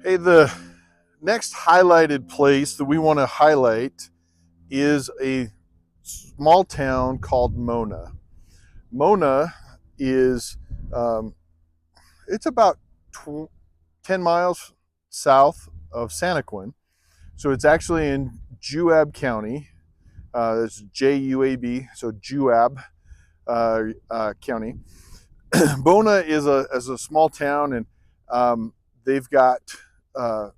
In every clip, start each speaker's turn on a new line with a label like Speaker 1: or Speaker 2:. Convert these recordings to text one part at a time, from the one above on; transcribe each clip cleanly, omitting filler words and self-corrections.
Speaker 1: Hey, the next highlighted place that we want to highlight is a small town called Mona. Mona is um, it's about 10 miles south of Santaquin. So it's actually in Juab County. It's Juab, so Juab County. Mona is a small town, and they've got uh,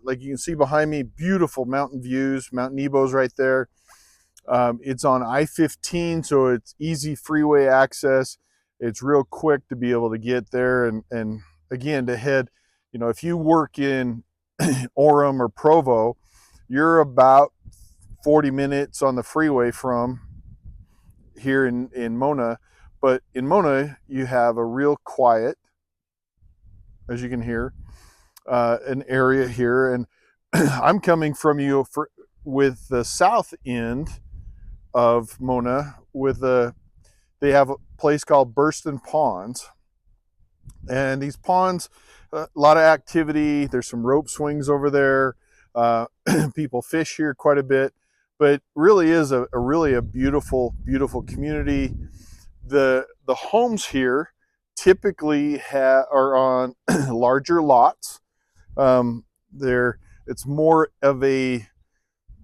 Speaker 1: like you can see behind me, beautiful mountain views. Mount Nebo's right there. It's on I-15, so it's easy freeway access. It's real quick to be able to get there, and again to head. You know, if you work in Orem or Provo, you're about 40 minutes on the freeway from here in Mona. But in Mona, you have a real quiet, as you can hear, an area here, and I'm coming from with the south end of Mona. They have a place called Burston Ponds, and these ponds, a lot of activity. There's some rope swings over there. People fish here quite a bit, but really is a beautiful community. The homes here typically are on larger lots. There, it's more of a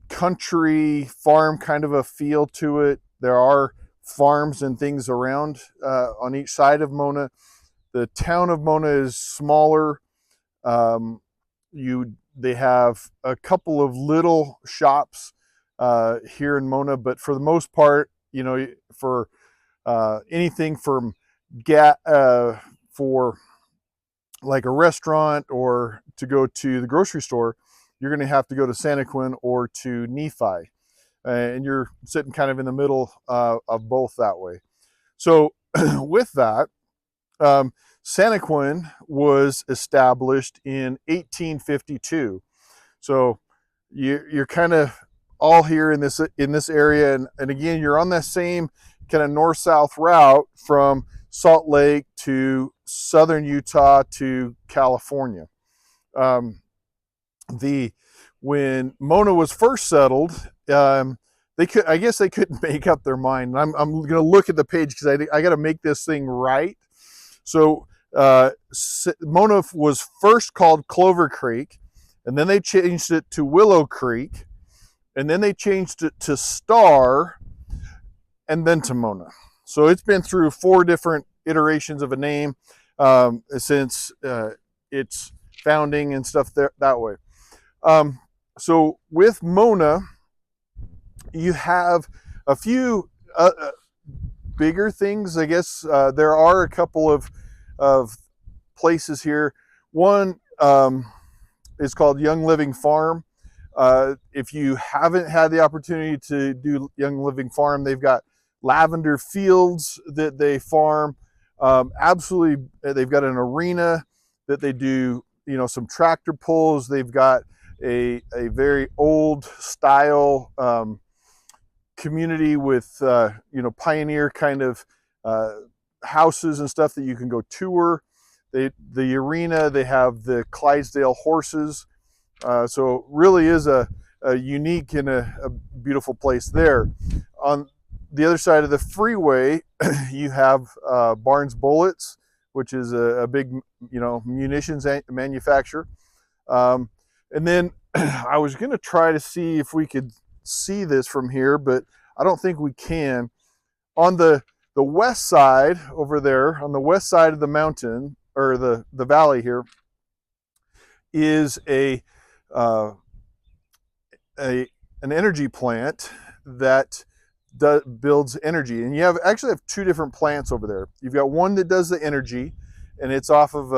Speaker 1: country farm kind of a feel to it. There are farms and things around on each side of Mona. The town of Mona is smaller. They have a couple of little shops here in Mona, but for the most part, you know, for anything from for like a restaurant or to go to the grocery store, you're going to have to go to Santaquin or to Nephi. And you're sitting kind of in the middle of both that way. So with that, Santaquin was established in 1852. So you're kind of all here in this area, and again, you're on that same kind of north-south route from Salt Lake to southern Utah to California. The When Mona was first settled, I guess they couldn't make up their mind. I'm going to look at the page because I got to make this thing right. So Mona was first called Clover Creek, and then they changed it to Willow Creek, and then they changed it to Star, and then to Mona. So it's been through 4 different iterations of a name since its founding and stuff that way. So with Mona, you have a few bigger things, I guess. There are a couple of places here. One is called Young Living Farm. If you haven't had the opportunity to do Young Living Farm, they've got lavender fields that they farm. Absolutely, they've got an arena that they do, you know, some tractor pulls. They've got a very old style community with you know, pioneer kind of houses and stuff that you can go tour. The arena, they have the Clydesdale horses. So really is a unique and a beautiful place there. On the other side of the freeway, you have Barnes Bullets, which is a big, you know, munitions manufacturer. And then I was going to try to see if we could see this from here, but I don't think we can. On the west side over there, on the west side of the mountain, or the valley here, is an energy plant that builds energy. And you actually have 2 different plants over there. You've got one that does the energy, and it's off of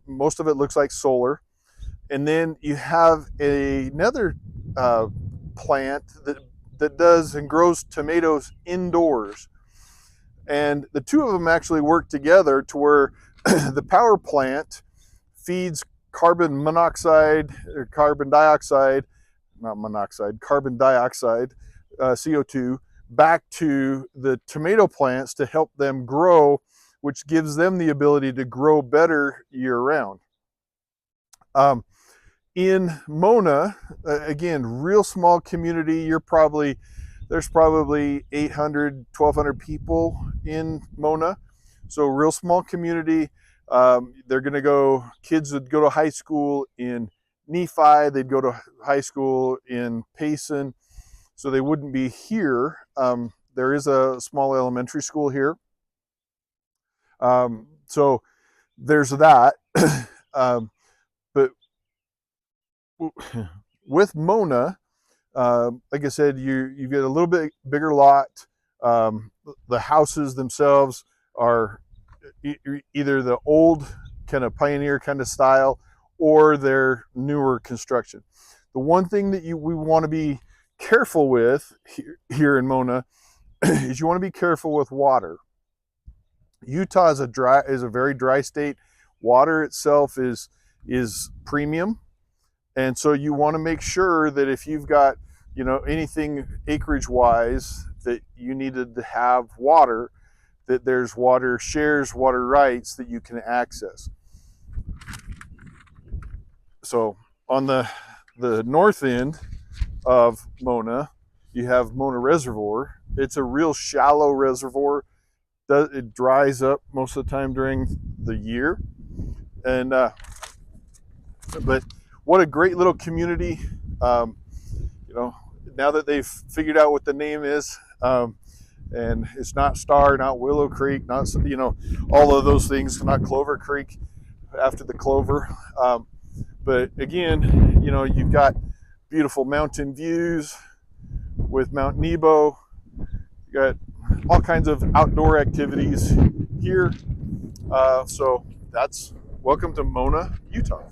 Speaker 1: most of it looks like solar. And then you have another plant that does and grows tomatoes indoors. And the 2 of them actually work together to where the power plant feeds carbon monoxide or carbon dioxide, not monoxide, carbon dioxide, CO2, back to the tomato plants to help them grow, which gives them the ability to grow better year round. In Mona, again, real small community. There's probably 800, 1,200 people in Mona. So real small community. Kids would go to high school in Nephi, they'd go to high school in Payson, so they wouldn't be here. There is a small elementary school here. So there's that. But with Mona, like I said, you get a little bit bigger lot. The houses themselves are either the old kind of pioneer kind of style, or they're newer construction. The one thing that we want to be careful with here in Mona is you want to be careful with water. Utah is a very dry state. Water itself is premium, and so you want to make sure that if you've got, anything acreage wise that you needed to have water, that there's water shares, water rights that you can access. So on the north end of Mona, you have Mona Reservoir. It's a real shallow reservoir. It dries up most of the time during the year, and but what a great little community. Now that they've figured out what the name is, and it's not Star, not Willow Creek, not all of those things, not Clover Creek after the clover. But again, you've got beautiful mountain views with Mount Nebo. You got all kinds of outdoor activities here. So welcome to Mona, Utah.